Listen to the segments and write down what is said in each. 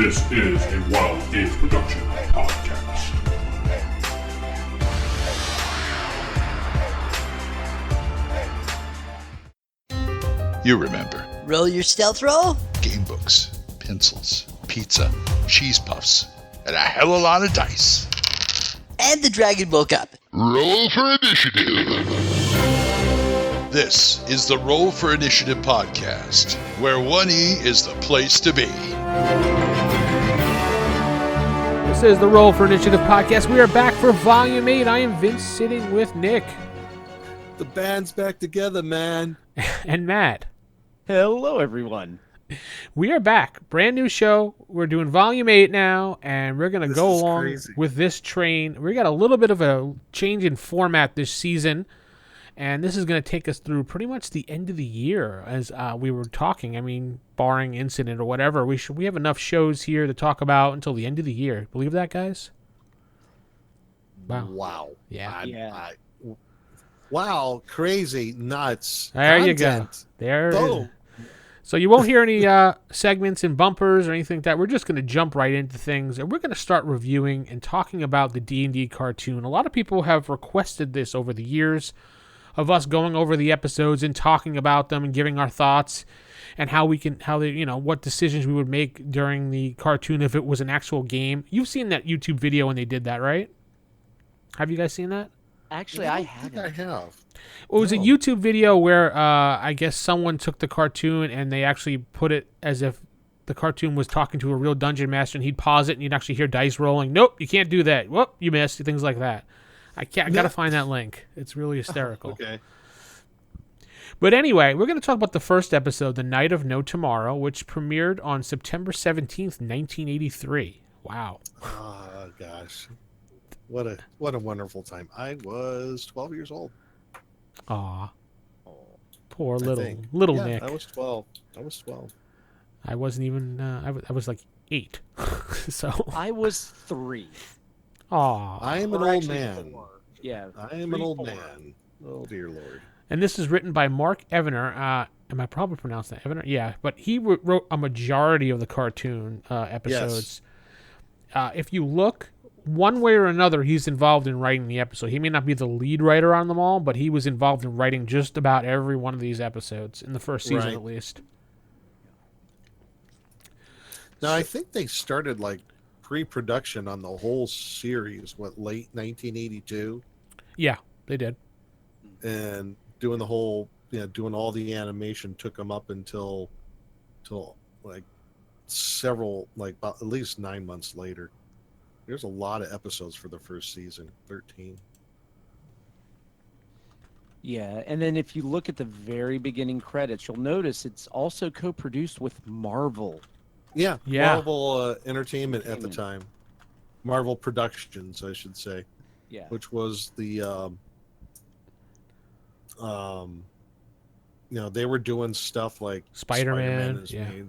This is a Wild Age Production podcast. You remember. Roll your stealth roll? Game books, pencils, pizza, cheese puffs, and a hell of a lot of dice. And the Dragon Ball Cup. Roll for Initiative. This is the Roll for Initiative podcast, where 1E is the place to be. This is the Roll for Initiative podcast. We are back for Volume 8. I am Vince, sitting with Nick. The band's back together, man. And Matt. Hello, everyone. We are back. Brand new show. We're doing Volume 8 now, and we're going to go along with this train. We got a little bit of a change in format this season, and this is going to take us through pretty much the end of the year as we were talking. I mean, barring incident or whatever, we have enough shows here to talk about until the end of the year. Believe that, guys? Wow. Yeah. Wow, crazy, nuts. There content. you go. There Boom. it is. So you won't hear any segments and bumpers or anything like that. We're just going to jump right into things, and we're going to start reviewing and talking about the D&D cartoon. A lot of people have requested this over the years of us going over the episodes and talking about them and giving our thoughts and what decisions we would make during the cartoon if it was an actual game. You've seen that YouTube video when they did that, right? Have you guys seen that? Actually, I haven't. I have. It was a YouTube video where I guess someone took the cartoon and they actually put it as if the cartoon was talking to a real dungeon master, and he'd pause it and you'd actually hear dice rolling. Nope, you can't do that. Whoop, you missed. Things like that. I got to find that link. It's really hysterical. Okay. But anyway, we're going to talk about the first episode, The Night of No Tomorrow, which premiered on September 17th, 1983. Wow. Oh, gosh. What a wonderful time. I was 12 years old. Aw. Poor I little think. Nick. I was 12. I wasn't even, I was like 8. So. I was 3. Aw. I am an Or old actually man. 4. Yeah. I am 3, an old 4. man. Oh, dear Lord. And this is written by Mark Evener. Am I probably pronouncing that Evener? Yeah, but he wrote a majority of the cartoon episodes. Yes. If you look, one way or another, he's involved in writing the episode. He may not be the lead writer on them all, but he was involved in writing just about every one of these episodes in the first season, Right. at least. Now, I think they started like pre-production on the whole series, late 1982? Yeah, they did. And doing the whole, doing all the animation took them up until like several, like about at least 9 months later. There's a lot of episodes for the first season, 13. Yeah, and then if you look at the very beginning credits, you'll notice it's also co-produced with Marvel. Yeah. Yeah. Marvel Entertainment at the time. Marvel Productions, I should say. Yeah. Which was the they were doing stuff like Spider-Man is yeah. made,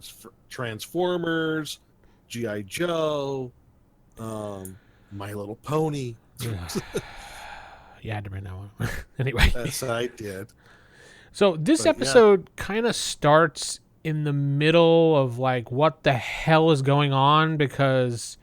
Transformers, G.I. Joe, My Little Pony. You had to bring that one. Anyway. Yes, I did. So this episode kind of starts in the middle of like what the hell is going on, because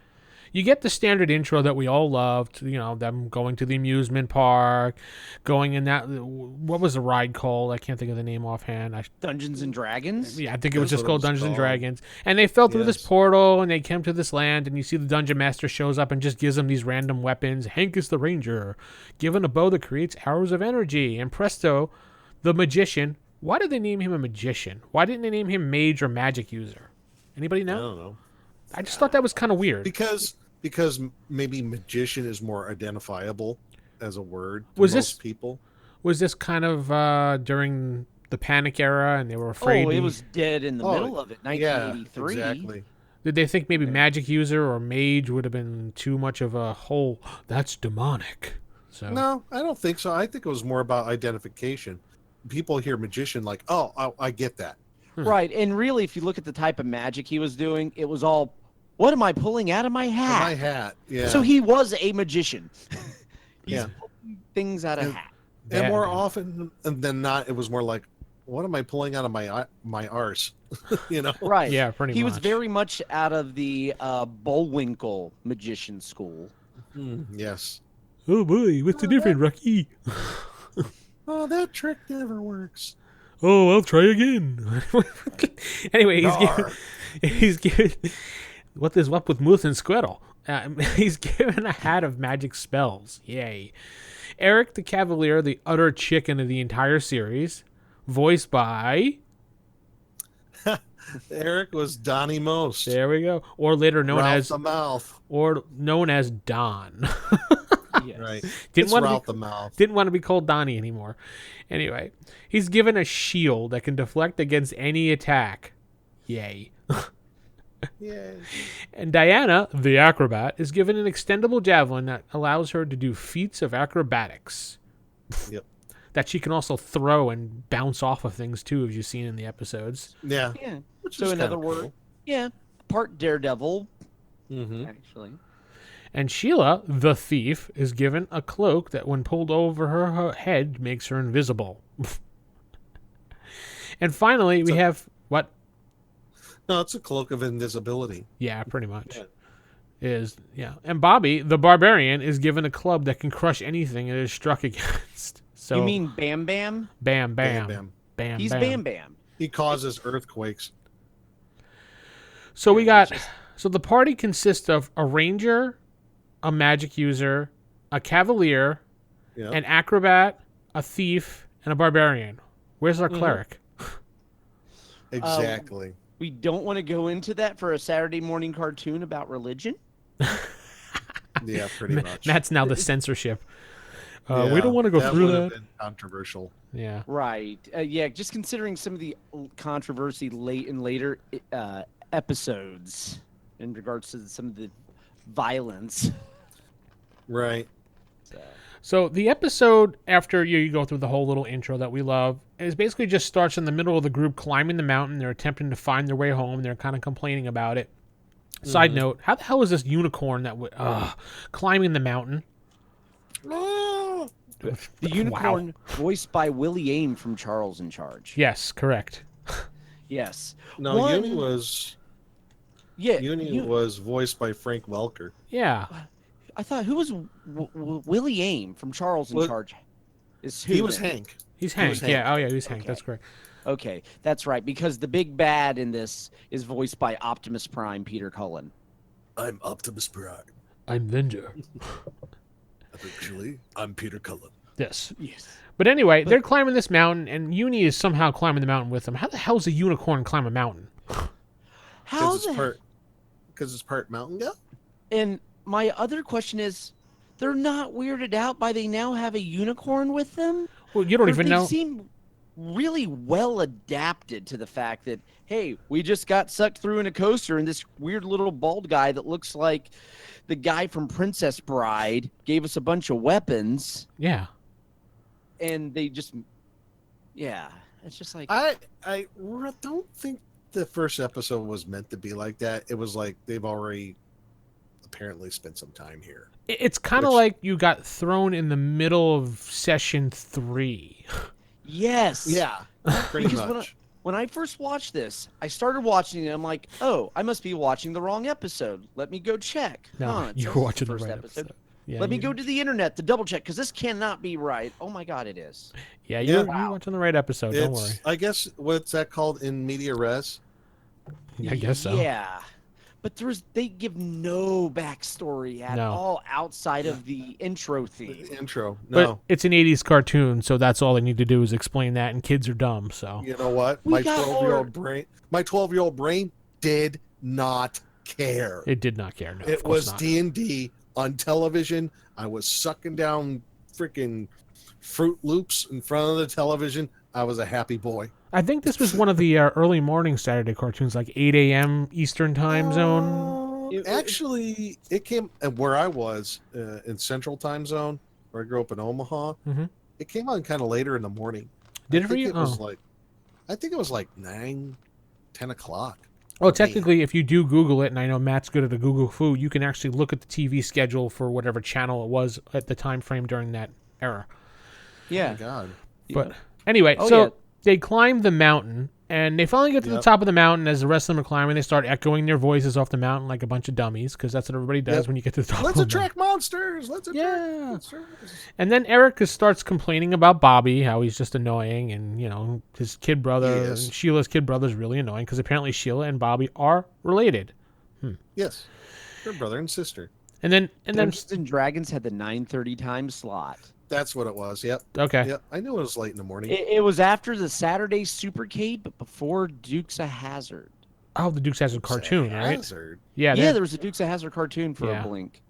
you get the standard intro that we all loved, them going to the amusement park, going in that, what was the ride called? I can't think of the name offhand. Dungeons and Dragons? Yeah, I think it was That's just what it called was Dungeons and called. Dragons. And they fell through this Yes. portal and they came to this land, and you see the Dungeon Master shows up and just gives them these random weapons. Hank is the ranger, given a bow that creates arrows of energy. And presto, the magician. Why did they name him a magician? Why didn't they name him mage or magic user? Anybody I know? don't know. I just thought that was kind of weird. Because maybe magician is more identifiable as a word to Was most this- people. Was this kind of during the panic era and they were afraid? Oh, it was dead in the Oh, middle of it, 1983. Yeah, exactly. Did they think maybe magic user or mage would have been too much of a whole, that's demonic? So No, I don't think so. I think it was more about identification. People hear magician like, oh, I get that. Right, and really, if you look at the type of magic he was doing, it was all, what am I pulling out of my hat? My hat, yeah. So he was a magician. He's Yeah. pulling things out of hat. And Yeah. more often than not, it was more like, what am I pulling out of my arse? You know? Right. Yeah, pretty He much. was very much out of the Bullwinkle magician school. Yes. Oh boy, what's the difference, Rocky? Oh, that trick never works. Oh, I'll try again. Anyway, he's given what is up with Moose and Squirtle? He's given a hat of magic spells. Yay. Eric the Cavalier, the utter chicken of the entire series, voiced by... Eric was Donnie Most. There we go. Or later known Ralph as... the Mouth. Or known as Don. Yes. Right. Didn't It's want to Ralph be, the Mouth. didn't want to be called Donnie anymore. Anyway, he's given a shield that can deflect against any attack. Yay. Yay. And Diana, the acrobat, is given an extendable javelin that allows her to do feats of acrobatics. Yep. That she can also throw and bounce off of things too, as you've seen in the episodes. Yeah. Yeah. Which So is in kinda other words, cool. yeah, part Daredevil, Mm-hmm. actually. And Sheila, the thief, is given a cloak that, when pulled over her head, makes her invisible. And finally, we have what? No, it's a cloak of invisibility. Yeah, pretty much. Yeah. And Bobby, the barbarian, is given a club that can crush anything it is struck against. So You mean Bam Bam? Bam Bam Bam. Bam. He's Bam. Bam Bam. He causes earthquakes. So we got. So the party consists of a ranger, a magic user, a cavalier, Yeah. an acrobat, a thief, and a barbarian. Where's our cleric? Exactly. We don't want to go into that for a Saturday morning cartoon about religion. Yeah, pretty much. That's now the censorship. We Yeah, don't want to go through would that. have been controversial. Yeah. Right. Yeah, just considering some of the controversy later episodes in regards to some of the violence. Right. So the episode, after you go through the whole little intro that we love, is basically just starts in the middle of the group climbing the mountain. They're attempting to find their way home. They're kind of complaining about it. Side note, how the hell is this unicorn that climbing the mountain? Oh, The unicorn voiced by Willie Aim from Charles in Charge. Yes, correct. Yes. no, Uni was voiced by Frank Welker. Yeah. I thought, who was Willie Aim from Charles in Well, Charge? Is who He was then? Hank. He's Hank. was Hank. Yeah. Oh, yeah, he's Hank. Okay. That's correct. Okay, that's right, because the big bad in this is voiced by Optimus Prime, Peter Cullen. I'm Optimus Prime. I'm Ninja. Actually, I'm Peter Cullen. Yes. Yes. But anyway, they're climbing this mountain, and Uni is somehow climbing the mountain with them. How the hell does a unicorn climb a mountain? How Because it's part mountain goat. And my other question is, they're not weirded out by they now have a unicorn with them? Well, you don't Or even they know. seem really well adapted to the fact that, hey, we just got sucked through in a coaster, and this weird little bald guy that looks like the guy from Princess Bride gave us a bunch of weapons, Yeah. and they just, yeah, it's just like, I don't think the first episode was meant to be like that. It was like they've already apparently spent some time here. It's kind of Which- like you got thrown in the middle of session 3. yes. Yeah, pretty Because much. when I first watched this, I started watching it. I'm like, oh, I must be watching the wrong episode. Let me go check. No, Huh, it you says were it's watching the first right episode. Yeah, Let me you- go to the internet to double check because this cannot be right. Oh my God, it is. Yeah, you're Wow. watching the right episode. Don't worry. I guess what's that called in media res? I guess so. Yeah, but they give no backstory at No. all outside of the intro theme. The intro. But No. it's an 80s cartoon, so that's all they need to do is explain that, and kids are dumb, so. You know what? We My got 12-year-old brain did not care. It did not care. No, of It course was not. D&D on television. I was sucking down freaking Fruit Loops in front of the television. I was a happy boy. I think this was one of the early morning Saturday cartoons, like 8 a.m. Eastern time zone. Actually, it came where I was in Central Time Zone, where I grew up in Omaha. Mhm. It came on kind of later in the morning. Did it I for think you? It was Oh. like, I think it was like 9, 10 o'clock. Oh, technically, if you do Google it, and I know Matt's good at a Google food, you can actually look at the TV schedule for whatever channel it was at the time frame during that era. Yeah. Oh my God. But anyway, Oh, so yeah. they climb the mountain, and they finally get to the top of the mountain. As the rest of them are climbing, they start echoing their voices off the mountain like a bunch of dummies, because that's what everybody does when you get to the top. Let's of the attract monsters. Let's attract monsters. And then Eric starts complaining about Bobby, how he's just annoying, and his kid brother, and Sheila's kid brother is really annoying, because apparently Sheila and Bobby are related. Yes, they're brother and sister. And then Dungeons and Dragons had the 9:30 time slot. That's what it was. Yep. Okay. Yep. I knew it was late in the morning. It was after the Saturday Supercade, but before Dukes of Hazzard. Oh, the Dukes of Hazzard cartoon, right? Hazard. Yeah. There was a Dukes of Hazzard cartoon for Yeah. a blink.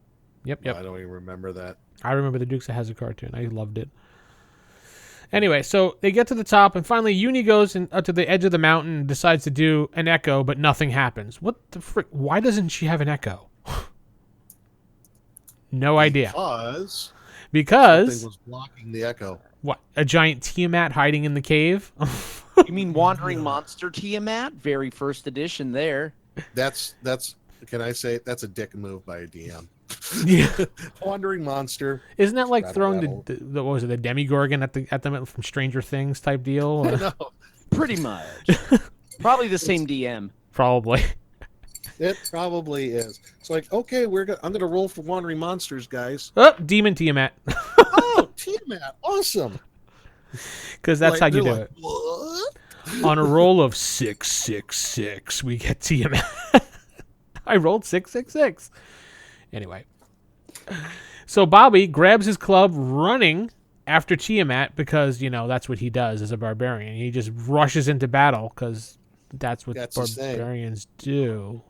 Yep. I don't even remember that. I remember the Dukes of Hazzard cartoon. I loved it. Anyway, so they get to the top, and finally Uni goes up to the edge of the mountain and decides to do an echo, but nothing happens. What the frick? Why doesn't she have an echo? No idea. Because something was blocking the echo. What? A giant Tiamat hiding in the cave? You mean Wandering Monster Tiamat? Very first edition there. That's can I say that's a dick move by a DM. Yeah. Wandering monster. Isn't that like Rattle, throwing rattle. the what was it, the Demigorgon at them from Stranger Things type deal? No, Pretty much. Probably the same DM. Probably. it probably is. It's like, okay, I'm gonna roll for wandering monsters, guys. Oh, Demon Tiamat. Oh, Tiamat, awesome. Because that's how you do they're it. What? On a roll of 666, we get Tiamat. I rolled 666. Anyway. So Bobby grabs his club running after Tiamat because, that's what he does as a barbarian. He just rushes into battle because that's what barbarians do.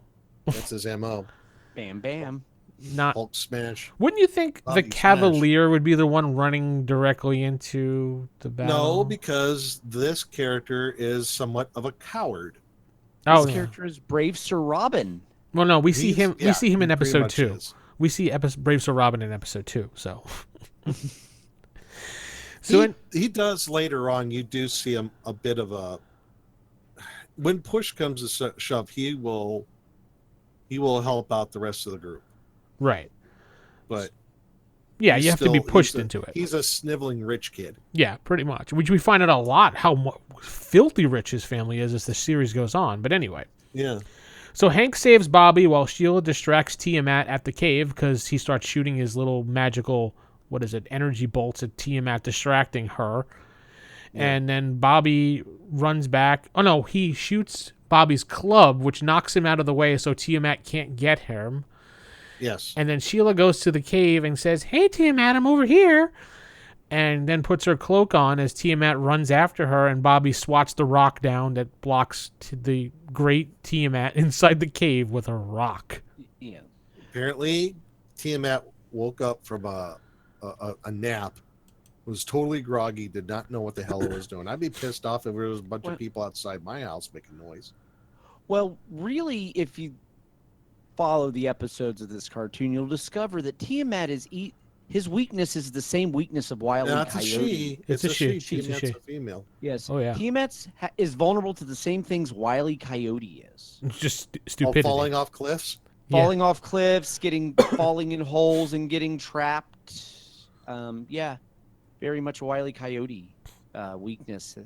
That's his MO. Bam, bam. Not. Hulk smash. Wouldn't you think Bobby the Cavalier would be the one running directly into the battle? No, because this character is somewhat of a coward. Oh, This character is Brave Sir Robin. Well, no, we see him. We see him in he pretty episode much 2. is. We see Brave Sir Robin in episode 2. So, so he does later on. You do see him a bit of a. When push comes to shove, he will help out the rest of the group. right. But Yeah, he's you have to be still- pushed he's a- into it. He's a sniveling rich kid. Yeah, pretty much. Which we find out a lot how filthy rich his family is as the series goes on. But anyway. Yeah. So Hank saves Bobby while Sheila distracts Tiamat at the cave because he starts shooting his little magical, energy bolts at Tiamat, distracting her. Yeah. And then Bobby runs back. Oh, no, he shoots Bobby's club, which knocks him out of the way so Tiamat can't get him. Yes. And then Sheila goes to the cave and says, "Hey, Tiamat, I'm over here." And then puts her cloak on as Tiamat runs after her, and Bobby swats the rock down that blocks the great Tiamat inside the cave with a rock. Yeah. Apparently, Tiamat woke up from a nap, was totally groggy, did not know what the hell it was doing. I'd be pissed off if there was a bunch of people outside my house making noise. Well, really, if you follow the episodes of this cartoon, you'll discover that Tiamat his weakness is the same weakness of Wile E. That's a Coyote. she. It's a she. Tiamat's It's a she. a female. Yes. Oh, yeah. Tiamat is vulnerable to the same things Wile E. Coyote is. It's just Oh, stupidity. falling off cliffs? Falling off cliffs, falling in holes and getting trapped. Very much Wile E. Coyote weakness.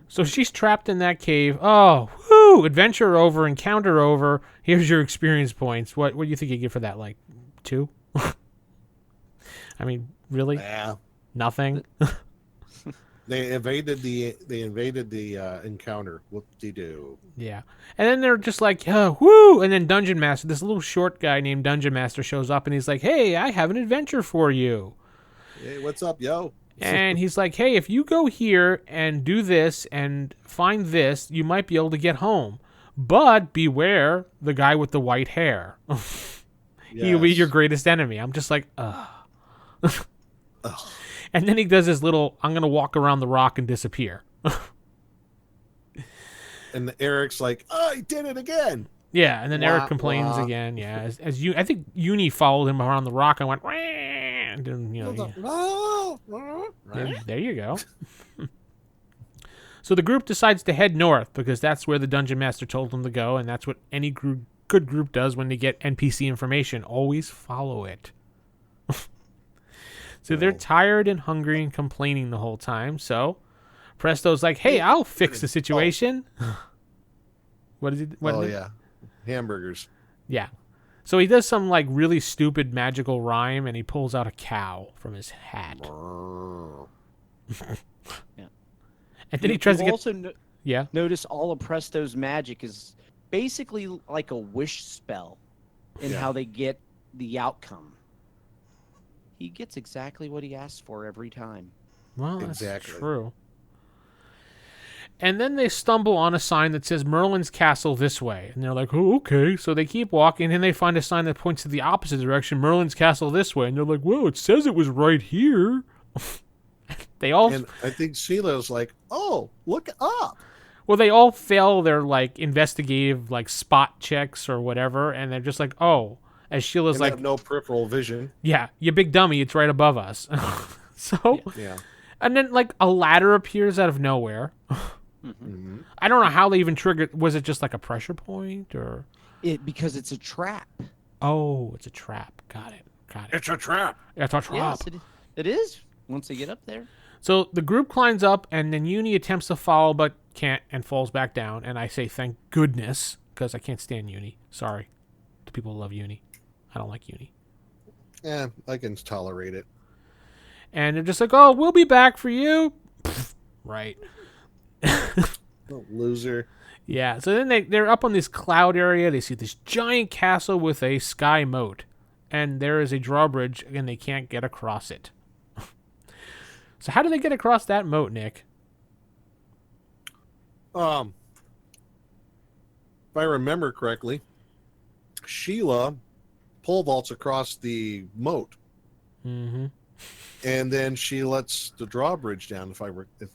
So she's trapped in that cave. Oh, whoo! Adventure over, encounter over. Here's your experience points. What do you think you get for that? Like 2? I mean, really? Yeah. Nothing? They invaded the encounter. Whoop-de-doo. Yeah. And then they're just like, oh, whoo! And then Dungeon Master, this little short guy named Dungeon Master shows up and he's like, "Hey, I have an adventure for you." Hey, what's up, yo? And he's like, "Hey, if you go here and do this and find this, you might be able to get home. But beware the guy with the white hair. He'll be your greatest enemy." I'm just like, ugh. And then he does his little, "I'm going to walk around the rock and disappear." And Eric's like, "Oh, he did it again." Yeah, and then Eric complains wah. again. Yeah, I think Uni followed him around the rock and went, "Wah," and there you go. So the group decides to head north because that's where the Dungeon Master told them to go, and that's what any good group does when they get NPC information. Always follow it. So they're tired and hungry and complaining the whole time. So Presto's like, hey, I'll fix the situation. What is it? What Oh is it? yeah, hamburgers. Yeah. So he does some like really stupid magical rhyme, and he pulls out a cow from his hat. Yeah. And then he tries to get. Also Yeah. notice all of Presto's magic is basically like a wish spell in how they get the outcome. He gets exactly what he asks for every time. Well, that's Exactly. true. And then they stumble on a sign that says Merlin's Castle this way. And they're like, oh, okay. So they keep walking, and they find a sign that points to the opposite direction, Merlin's Castle this way. And they're like, well, it says it was right here. They all... And I think Sheila's like, oh, look up. Well, they all fail their, like, investigative, like, spot checks or whatever. And they're just like, oh. As Sheila's And like, have no peripheral vision. yeah, you big dummy. It's right above us. So... Yeah. And then, like, a ladder appears out of nowhere. Mm-hmm. I don't know how they even triggered. Was it just like a pressure point or? Because it's a trap. Oh, it's a trap. Got it. It's a trap. It's a trap. Yes, it is. Once they get up there. So the group climbs up, and then Uni attempts to follow, but can't, and falls back down. And I say, thank goodness, because I can't stand Uni. Sorry to people who love Uni. I don't like Uni. Yeah, I can tolerate it. And they're just like, oh, we'll be back for you. Pfft, right. Oh, loser. Yeah, so then they're up on this cloud area. They see this giant castle with a sky moat. And there is a drawbridge, and they can't get across it. So how do they get across that moat, Nick? If I remember correctly, Sheila pole vaults across the moat. Mm-hmm. And then she lets the drawbridge down, if I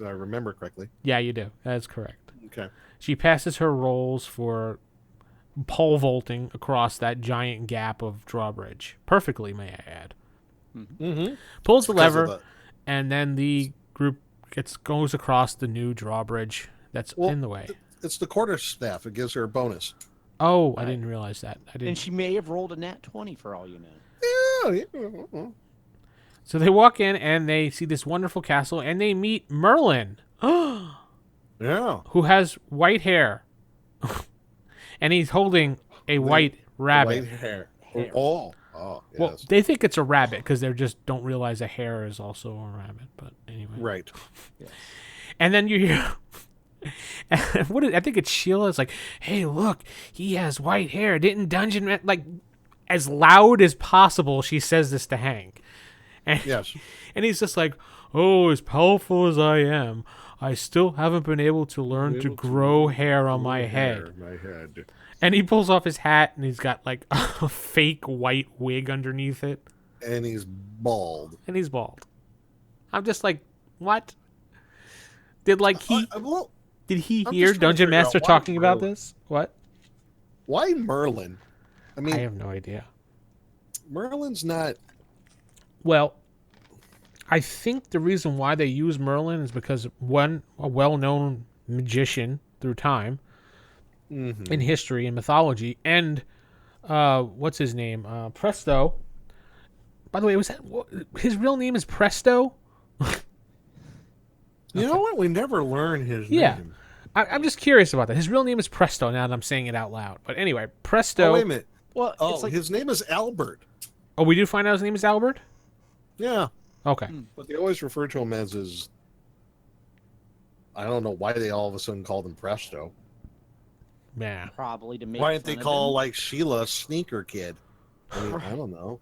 remember correctly. Yeah, you do. That's correct. Okay. She passes her rolls for pole vaulting across that giant gap of drawbridge. Perfectly, may I add. Mm-hmm. Pulls the Because of lever, and then the group goes across the new drawbridge that's in the way. It's the quarterstaff. It gives her a bonus. Oh, I didn't realize that. I didn't. And she may have rolled a nat 20 for all you know. Yeah. So they walk in, and they see this wonderful castle, and they meet Merlin. Yeah. Who has white hair. And he's holding a white rabbit. White hair. Oh, yes. Well, they think it's a rabbit because they just don't realize a hare is also a rabbit. But anyway. Right. And then you hear... I think it's Sheila's like, hey, look, he has white hair. Didn't Dungeon... Like, as loud as possible, she says this to Hank. And, Yes. And he's just like, oh, as powerful as I am, I still haven't been able to learn to grow hair on my head. And he pulls off his hat, and he's got like a fake white wig underneath it. And he's bald. I'm just like, what? Did like did he I'm hear just trying to Dungeon figure out Master why talking about Merlin. this? What? Why Merlin? I mean, I have no idea. Merlin's not... Well, I think the reason why they use Merlin is because one, a well-known magician through time, in history and mythology, and what's his name? Presto. By the way, was that his real name is Presto? You know what? We never learn his name. I'm just curious about that. His real name is Presto. Now that I'm saying it out loud, but anyway, Presto. Oh, wait a minute. Well, Oh, it's like his name is Albert. Oh, we do find out his name is Albert. Yeah. Okay. But they always refer to him as his... I don't know why they all of a sudden called him Presto. Yeah. probably to make Why didn't they fun of call him. like Sheila Sneaker Kid? I mean, I don't know.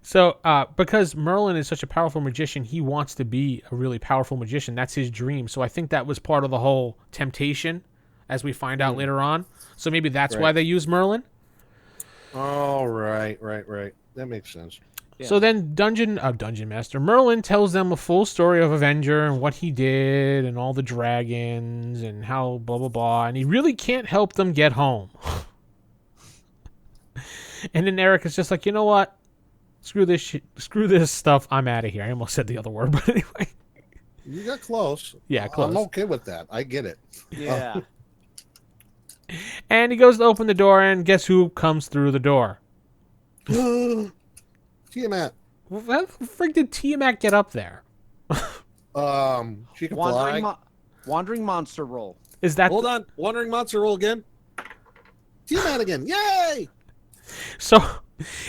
So, because Merlin is such a powerful magician, he wants to be a really powerful magician. That's his dream. So I think that was part of the whole temptation, as we find out later on. So maybe that's why Right. they use Merlin. Oh, right. That makes sense. Yeah. So then Dungeon Master Merlin tells them a full story of Avenger and what he did and all the dragons and how blah, blah, blah. And he really can't help them get home. And then Eric is just like, you know what? Screw this stuff. I'm out of here. I almost said the other word, but anyway. You got close. Yeah, close. I'm okay with that. I get it. Yeah. And he goes to open the door, and guess who comes through the door? Tiamat. How the frig did Tiamat get up there? She can fly. Wandering monster roll. Is that Hold on. Wandering monster roll again. Tiamat again. Yay! so?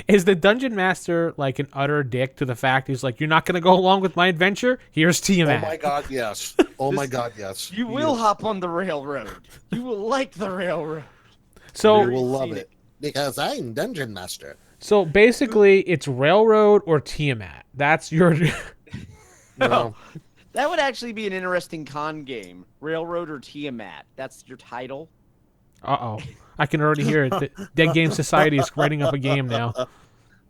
Is the dungeon master like an utter dick to the fact he's like, you're not going to go along with my adventure? Here's Tiamat. Oh my god, yes. Oh my god, yes. You will hop on the railroad. You will like the railroad. So You will love it. Because I'm dungeon master. So basically, it's Railroad or Tiamat. That's your. No. That would actually be an interesting con game. Railroad or Tiamat. That's your title. Uh-oh. I can already hear it. The Dead Game Society is writing up a game now.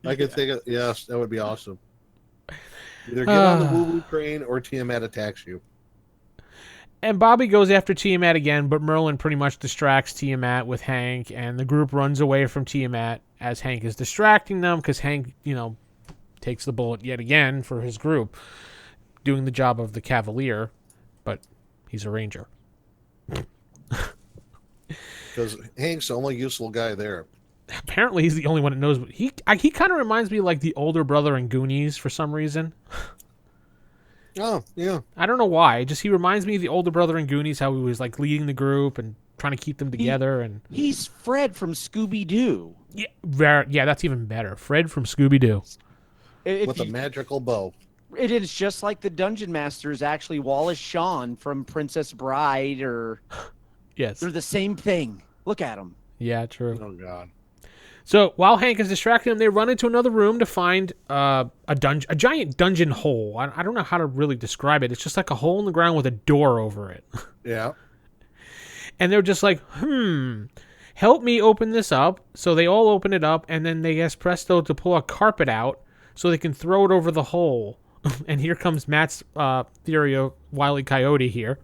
I could think of, yes, that would be awesome. Either get on the woo-woo train or Tiamat attacks you. And Bobby goes after Tiamat again, but Merlin pretty much distracts Tiamat with Hank, and the group runs away from Tiamat as Hank is distracting them because Hank, takes the bullet yet again for his group, doing the job of the Cavalier, but he's a ranger. Because Hank's the only useful guy there. Apparently, he's the only one that knows. He kind of reminds me like the older brother in Goonies for some reason. Oh, yeah. I don't know why. Just he reminds me of the older brother in Goonies, how he was like leading the group and trying to keep them together. And He's Fred from Scooby-Doo. yeah, that's even better. Fred from Scooby-Doo. With a magical bow. It is just like the Dungeon Master is actually Wallace Shawn from Princess Bride, or Yes. they're the same thing. Look at them. Yeah, true. Oh, God. So while Hank is distracting them, they run into another room to find a giant dungeon hole. I don't know how to really describe it. It's just like a hole in the ground with a door over it. Yeah. And they're just like, help me open this up. So they all open it up, and then they ask Presto to pull a carpet out so they can throw it over the hole. And here comes Matt's theory of Wile E. Coyote here.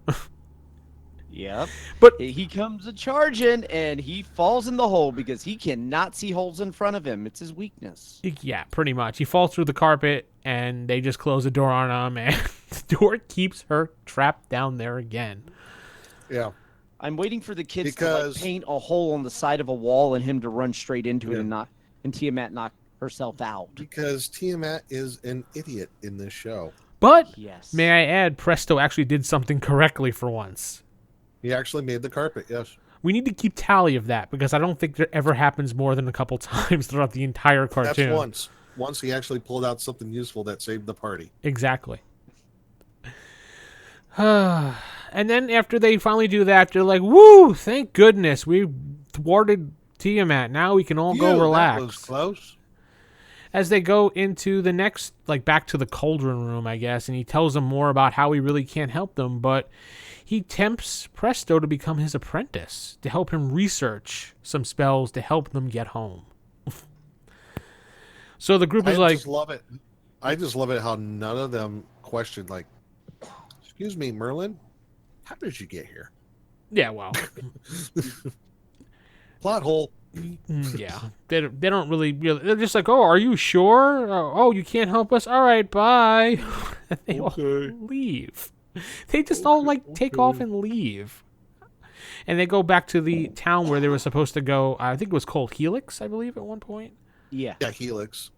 Yep. But He comes a-charging, and he falls in the hole because he cannot see holes in front of him. It's his weakness. yeah, pretty much. He falls through the carpet, and they just close the door on him, and the door keeps her trapped down there again. Yeah. I'm waiting for the kids to Because- paint a hole on the side of a wall and him to run straight into it and Tiamat knock herself out. Because Tiamat is an idiot in this show. But, Yes. may I add, Presto actually did something correctly for once. He actually made the carpet, yes. We need to keep tally of that, because I don't think that ever happens more than a couple times throughout the entire cartoon. That's once. Once he actually pulled out something useful that saved the party. Exactly. And then after they finally do that, they're like, woo, thank goodness, we thwarted Tiamat. Now we can all go relax. That was close. As they go into the next, back to the cauldron room, I guess, and he tells them more about how he really can't help them, but he tempts Presto to become his apprentice, to help him research some spells to help them get home. So the group is I just love it. I just love it how none of them questioned, excuse me, Merlin, how did you get here? yeah, well, Plot hole. yeah, they don't really, they're just like, oh, are you sure? Oh, you can't help us? All right, bye. And they all leave. They just all take off and leave. And they go back to the town where they were supposed to go. I think it was called Helix, I believe, at one point. Yeah. Yeah, Helix.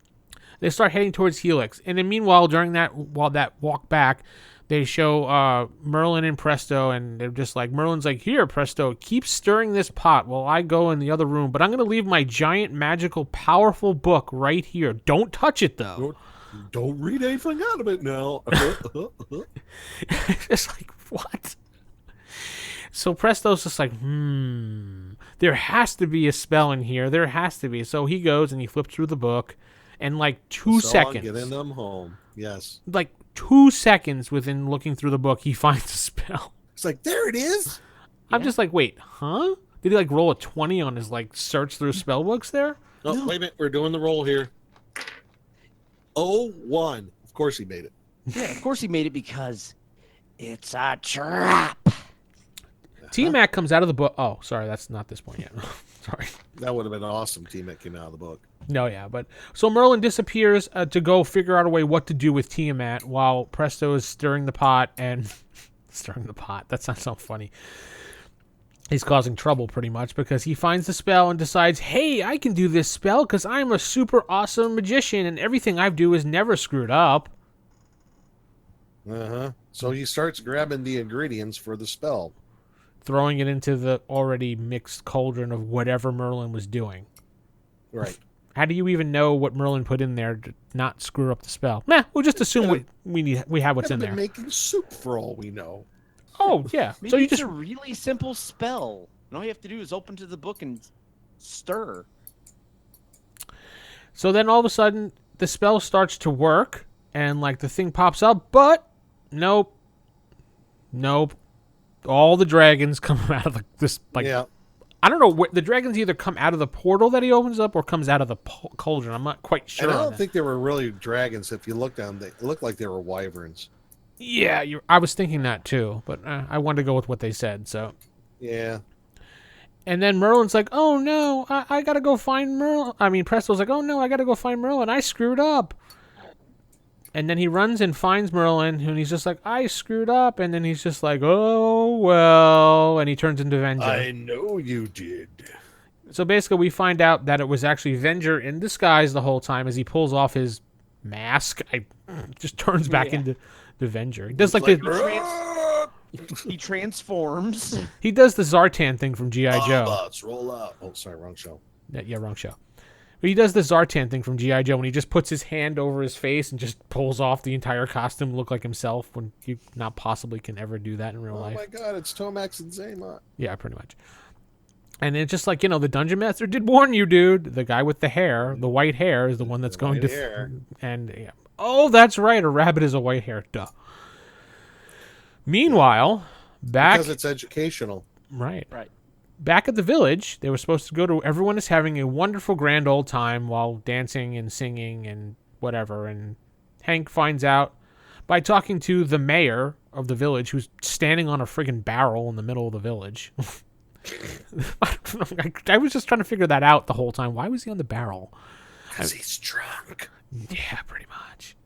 They start heading towards Helix. And then meanwhile, while that walk back, they show Merlin and Presto, and they're just like, Merlin's like, here, Presto, keep stirring this pot while I go in the other room, but I'm going to leave my giant, magical, powerful book right here. Don't touch it, though. Don't read anything out of it now. It's like, what? So Presto's just like, there has to be a spell in here. There has to be. So he goes and he flips through the book, and 2 seconds. Getting them home. Yes. 2 seconds within looking through the book, he finds a spell. It's like, there it is. I'm just like, wait, huh? Did he roll a 20 on his search through spell books there? Oh, no. Wait a minute. We're doing the roll here. 01. Of course he made it. Yeah, of course he made it because it's a trap. T-Mac comes out of the book. Oh, sorry, that's not this point yet. Sorry. That would have been awesome. T-Mac came out of the book. No, yeah, but so Merlin disappears to go figure out a way what to do with Tiamat while Presto is stirring the pot and stirring the pot. That sounds so funny. He's causing trouble pretty much because he finds the spell and decides, hey, I can do this spell because I'm a super awesome magician and everything I do is never screwed up. Uh-huh. So he starts grabbing the ingredients for the spell. Throwing it into the already mixed cauldron of whatever Merlin was doing. Right. How do you even know what Merlin put in there to not screw up the spell? Nah, we'll just assume we have what's in there. Making soup for all we know. Oh yeah. Maybe So you it's just a really simple spell. And all you have to do is open to the book and stir. so then all of a sudden the spell starts to work and like the thing pops up, but nope. All the dragons come out of this like Yeah. I don't know what the dragons either come out of the portal that he opens up or comes out of the cauldron. I'm not quite sure. And I on don't that. think they were really dragons. If you look down, they looked like they were wyverns. Yeah, I was thinking that too, but I wanted to go with what they said. So, Yeah. and then Merlin's like, "Oh no, I gotta go find Merlin." I mean, Presto's like, "Oh no, I gotta go find Merlin. I screwed up." And then he runs and finds Merlin, and he's just like, "I screwed up." And then he's just like, "Oh well," and he turns into Venger. I know you did. So basically, we find out that it was actually Venger in disguise the whole time as he pulls off his mask. Just turns back into the Venger. He does He transforms. he does the Zartan thing from G.I. Joe. Let's roll up. Oh, sorry, wrong show. Yeah, wrong show. But he does the Zartan thing from G.I. Joe when he just puts his hand over his face and just pulls off the entire costume, look like himself, when you not possibly can ever do that in real life. Oh my God, it's Tomax and Zaymot. Yeah, pretty much. And it's just like, the Dungeon Master did warn you, dude. The guy with the hair, the white hair, is the one that's going to... hair. And, yeah. Oh, that's right. A rabbit is a white hair. Duh. Meanwhile, back... Because it's educational. Right. Right. Back at the village, they were supposed to go to... Everyone is having a wonderful grand old time while dancing and singing and whatever. And Hank finds out by talking to the mayor of the village, who's standing on a friggin' barrel in the middle of the village. I was just trying to figure that out the whole time. Why was he on the barrel? Because he's drunk. Yeah, pretty much.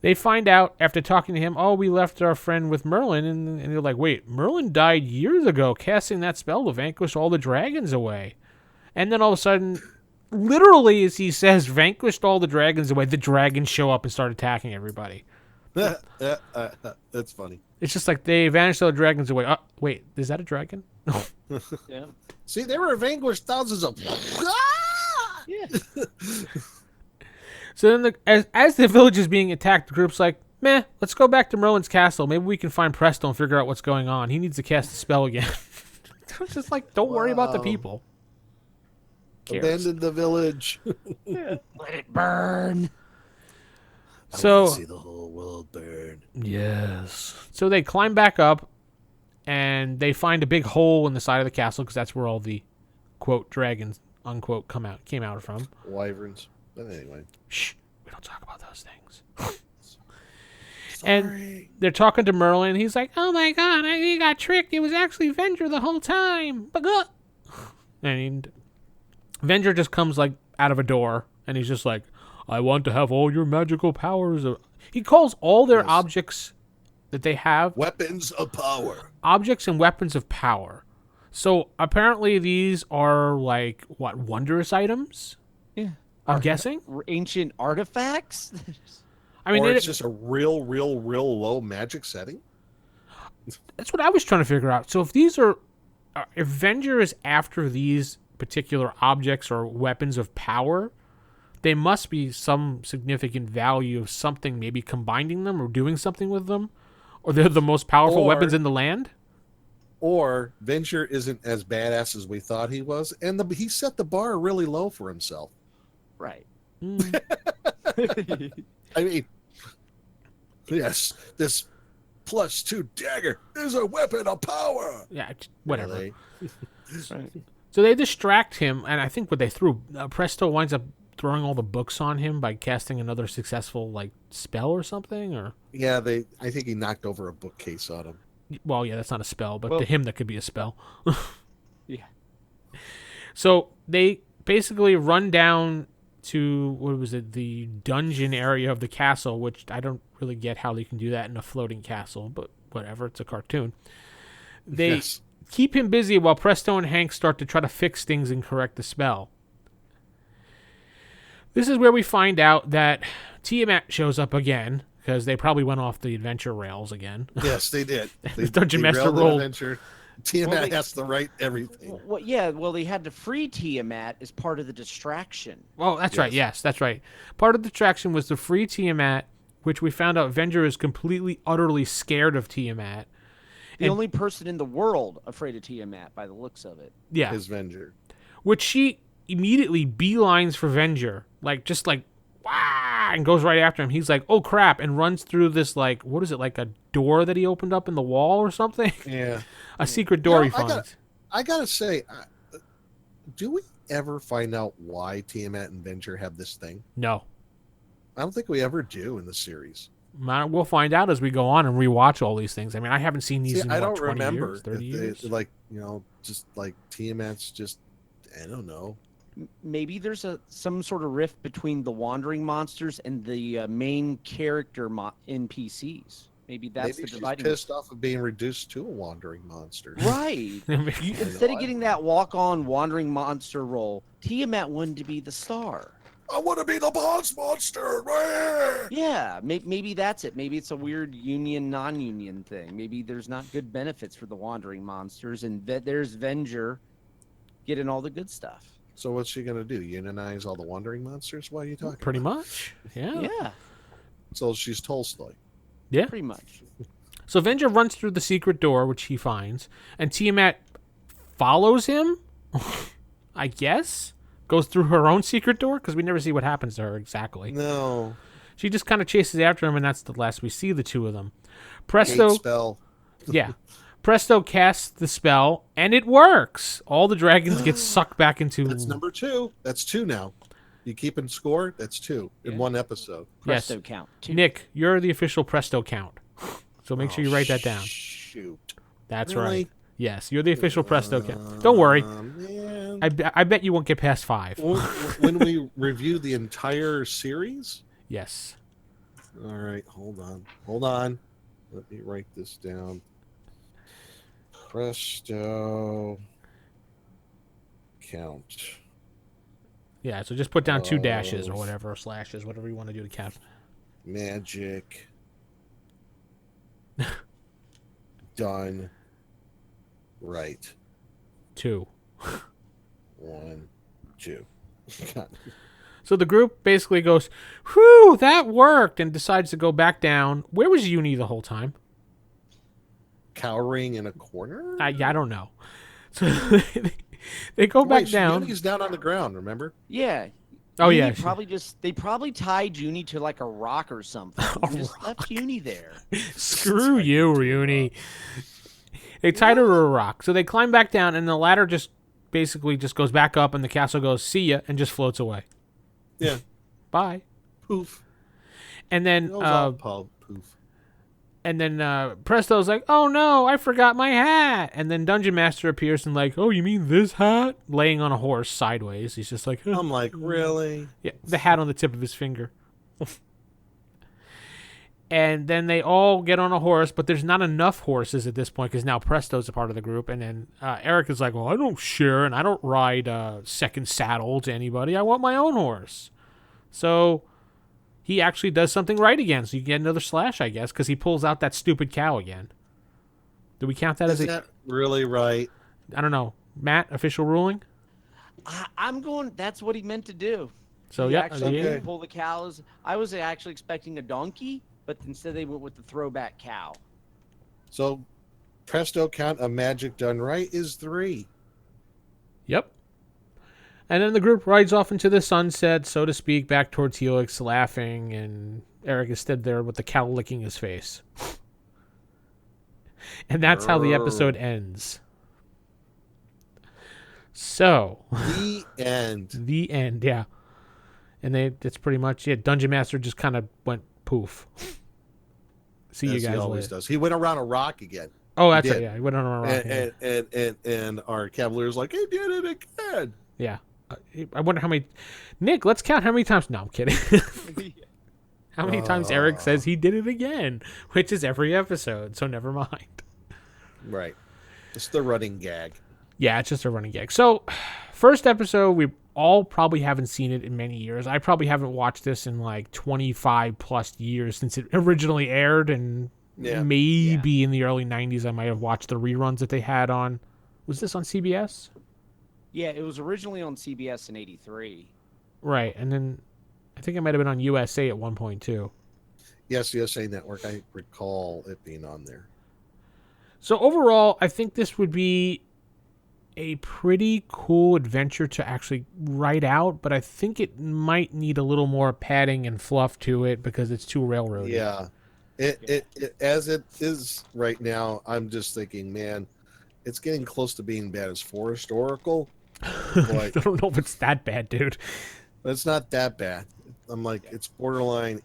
They find out after talking to him, oh, we left our friend with Merlin, and they're like, wait, Merlin died years ago casting that spell to vanquish all the dragons away. And then all of a sudden, literally as he says, vanquished all the dragons away, the dragons show up and start attacking everybody. That's funny. It's just like they vanished all the dragons away. Wait, is that a dragon? Yeah. See, they were vanquished thousands of... Yeah. So then, as the village is being attacked, the group's like, meh, let's go back to Merlin's castle. Maybe we can find Presto and figure out what's going on. He needs to cast the spell again. It's just like, don't worry about the people. Cares. Abandon the village. Let it burn. So, see the whole world burn. yes. So they climb back up, and they find a big hole in the side of the castle, because that's where all the, quote, dragons, unquote, came out from. Wyverns. But anyway. Shh, we don't talk about those things. And they're talking to Merlin. He's like, oh my God, he got tricked. It was actually Venger the whole time. And Venger just comes like out of a door, and he's just like, I want to have all your magical powers. He calls all their objects that they have Weapons of power. objects and weapons of power. So apparently these are like, what, wondrous items? Yeah. I'm guessing? Ancient artifacts? I mean, Or it's just a real low magic setting. that's what I was trying to figure out. So if these are, if Venger is after these particular objects or weapons of power, they must be some significant value of something, maybe combining them or doing something with them, or they're the most powerful weapons in the land. Or Venture isn't as badass as we thought he was, and he set the bar really low for himself. Right. Mm. I mean, yes, this +2 dagger is a weapon of power. Yeah, whatever. Really? Right. So they distract him, and I think what they threw, Presto winds up throwing all the books on him by casting another successful like spell or something, or Yeah, I think he knocked over a bookcase on him. well, yeah, that's not a spell, but Well- to him that could be a spell. Yeah. So they basically run down to, what was it, the dungeon area of the castle, which I don't really get how they can do that in a floating castle, but whatever, it's a cartoon. They Yes. keep him busy while Presto and Hank start to try to fix things and correct the spell. This is where we find out that Tiamat shows up again, because they probably went off the adventure rails again. Yes, they did. The Dungeon Master derailed the rolled. adventure. Tiamat has to write everything. Well, they had to free Tiamat as part of the distraction. Oh, that's right. Yes, that's right. Part of the distraction was to free Tiamat, which we found out Venger is completely, utterly scared of Tiamat. The only person in the world afraid of Tiamat, by the looks of it. Yeah. His Venger. Which she immediately beelines for Venger. Just wah, and goes right after him. He's like, oh, crap, and runs through this, what is it, like a door that he opened up in the wall or something? Yeah. A secret door he finds. I gotta say, do we ever find out why Tiamat and Venger have this thing? No. I don't think we ever do in the series. We'll find out as we go on and rewatch all these things. I mean, I haven't seen these in, I don't 20 remember years, 30 years? just like Tiamat's just, I don't know. Maybe there's some sort of rift between the wandering monsters and the main character NPCs. Maybe that's the she's dividing. Pissed off of being reduced to a wandering monster. Right. Instead of getting that walk-on wandering monster role, Tiamat wanted to be the star. I want to be the boss monster. Yeah, maybe that's it. Maybe it's a weird union, non-union thing. Maybe there's not good benefits for the wandering monsters, and there's Venger getting all the good stuff. So what's she gonna do? Unionize all the wandering monsters? What are you talking? Pretty about? much. Yeah. Yeah, So she's Tolstoy. Yeah. pretty much. So Venger runs through the secret door, which he finds, and Tiamat follows him, I guess? Goes through her own secret door, because we never see what happens to her exactly. No. She just kind of chases after him, and that's the last we see the two of them. Hate Presto, spell. yeah. Presto casts the spell, and it works. All the dragons get sucked back into... That's number 2. That's 2 now. You keeping score? That's 2 in one episode. Presto Yes. count. Nick, you're the official Presto count. So make sure you write that down. Shoot. That's Really? right. Yes, you're the official Presto count. Don't worry. Man. I bet you won't get past 5. When we review the entire series? Yes. All right, hold on. Let me write this down. Presto count. Yeah, so just put down 2 dashes or whatever, or slashes, whatever you want to do to count. Magic. Done. Right. 2. 1, 2. So the group basically goes, whew, that worked, and decides to go back down. Where was Uni the whole time? Cowering in a corner? I don't know. So they go back down. He's down on the ground, remember? Yeah. Oh, Uni yeah. they probably tied Uni to like a rock or something. And just left Uni there. Screw you, Uni. They tied her to a rock. So they climb back down, and the ladder just basically just goes back up, and the castle goes, see ya, and just floats away. Yeah. Bye. Poof. And then Poof. and then Presto's like, oh no, I forgot my hat. And then Dungeon Master appears and like, oh, you mean this hat? Laying on a horse sideways. He's just like, I'm like, really? yeah, the hat on the tip of his finger. And then they all get on a horse, but there's not enough horses at this point because now Presto's a part of the group. And then Eric is like, well, I don't share and I don't ride second saddle to anybody. I want my own horse. So he actually does something right again. So you get another slash, I guess, because he pulls out that stupid cow again. Do we count that Is as a... that really right? I don't know. Matt, official ruling? I'm going. That's what he meant to do. So, He yeah. actually Okay. pull the cows. I was actually expecting a donkey, but instead they went with the throwback cow. So, presto count a magic done right is 3. Yep. And then the group rides off into the sunset, so to speak, back towards Helix, laughing, and Eric is stood there with the cow licking his face. And that's how the episode ends. So. The end. The end, yeah. And that's pretty much it. Dungeon Master just kind of went poof. See you As guys he always later. does. He went around a rock again. Oh, that's did. right, yeah. He went on a rock. And our cavalier's like, he did it again. Yeah. I wonder how many... Nick, let's count how many times... No, I'm kidding. How many times Eric says he did it again, which is every episode, so never mind. Right. It's the running gag. Yeah, it's just a running gag. So, first episode, we all probably haven't seen it in many years. I probably haven't watched this in like 25 plus years since it originally aired, and maybe in the early 90s I might have watched the reruns that they had on. Was this on CBS? Yeah, it was originally on CBS in '83. Right, and then I think it might have been on USA at one point too. Yes, USA Network. I recall it being on there. So overall, I think this would be a pretty cool adventure to actually write out, but I think it might need a little more padding and fluff to it because it's too railroady. Yeah. It as it is right now, I'm just thinking, man, it's getting close to being bad as Forest Oracle. I don't know if it's that bad, dude. But it's not that bad. I'm like, it's borderline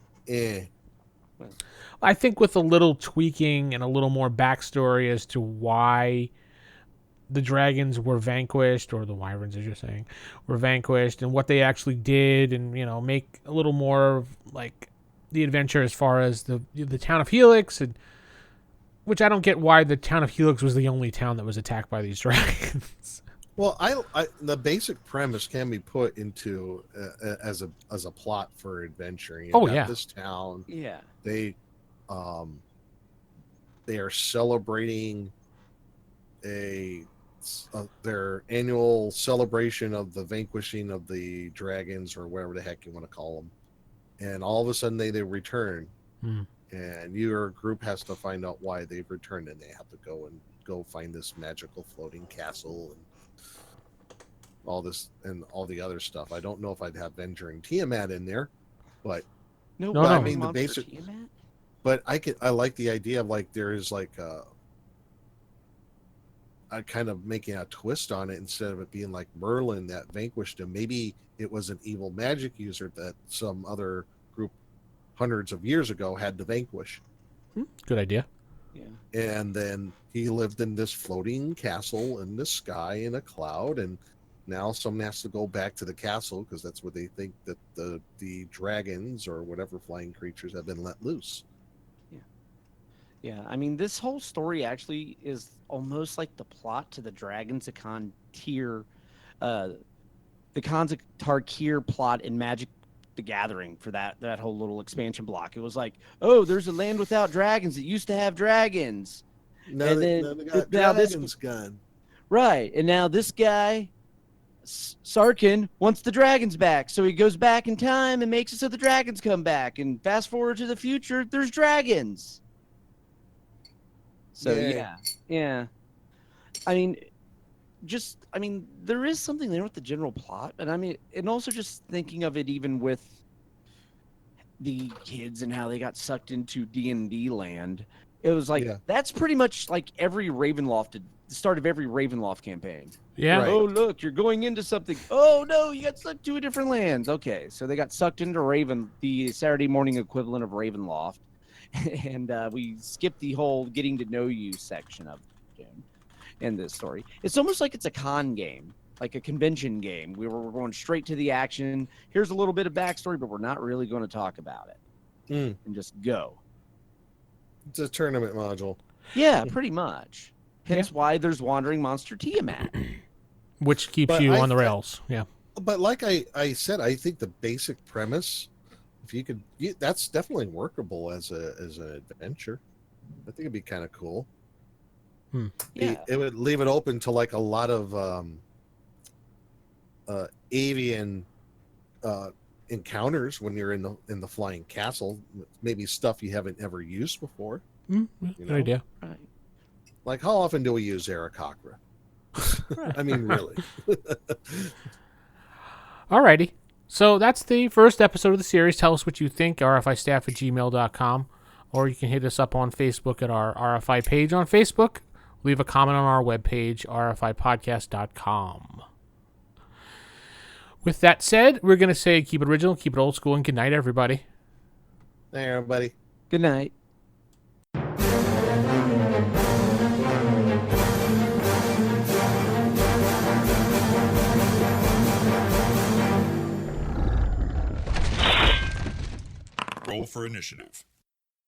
I think with a little tweaking and a little more backstory as to why the dragons were vanquished, or the wyverns, as you're saying, were vanquished, and what they actually did, and, you know, make a little more of, like, the adventure as far as the town of Helix, and which I don't get why the town of Helix was the only town that was attacked by these dragons. Well, I the basic premise can be put into as a plot for adventure. You got this town. Yeah. They are celebrating their annual celebration of the vanquishing of the dragons, or whatever the heck you want to call them. And all of a sudden they return, and your group has to find out why they've returned, and they have to go find this magical floating castle and all this and all the other stuff. I don't know if I'd have Venger and Tiamat in there, but I mean the basic. Tiamat? But I like the idea of, like, there is like a kind of making a twist on it, instead of it being like Merlin that vanquished him. Maybe it was an evil magic user that some other group hundreds of years ago had to vanquish. Good idea. Yeah. And then he lived in this floating castle in the sky in a cloud, and now someone has to go back to the castle because that's where they think that the dragons or whatever flying creatures have been let loose. Yeah, I mean, this whole story actually is almost like the plot to the Dragons of Tarkir, the Khans of Tarkir plot in Magic the Gathering for that whole little expansion block. It was like, oh, there's a land without dragons that used to have dragons. Now they got dragons gun. Right, and now this guy, Sarkin, wants the dragons back, so he goes back in time and makes it so the dragons come back, and fast forward to the future, there's dragons. So yeah. I mean, there is something there with the general plot, and I mean, and also just thinking of it even with the kids and how they got sucked into D&D land. It was like that's pretty much like every the start of every Ravenloft campaign. Yeah. Right. Oh, look, you're going into something. Oh no, you got sucked to a different land. Okay, so they got sucked into the Saturday morning equivalent of Ravenloft. And we skipped the whole getting to know you section of the game in this story. It's almost like it's a con game, like a convention game. We're going straight to the action. Here's a little bit of backstory, but we're not really going to talk about it. And just go. It's a tournament module. Yeah, pretty much. Hence why there's Wandering Monster Tiamat. Which keeps you on the rails. Yeah. But like I said, I think the basic premise, if you could, that's definitely workable as an adventure. I think it'd be kind of cool. Yeah, it would leave it open to like a lot of avian encounters when you're in the flying castle. Maybe stuff you haven't ever used before. Good idea. right. Like, how often do we use Aarakocra? I mean, really. Alrighty. So that's the first episode of the series. Tell us what you think, rfistaff@gmail.com, or you can hit us up on Facebook at our RFI page on Facebook. Leave a comment on our webpage, rfipodcast.com. With that said, we're going to say keep it original, keep it old school, and good night, everybody. Hey, everybody. Good night. Roll for initiative.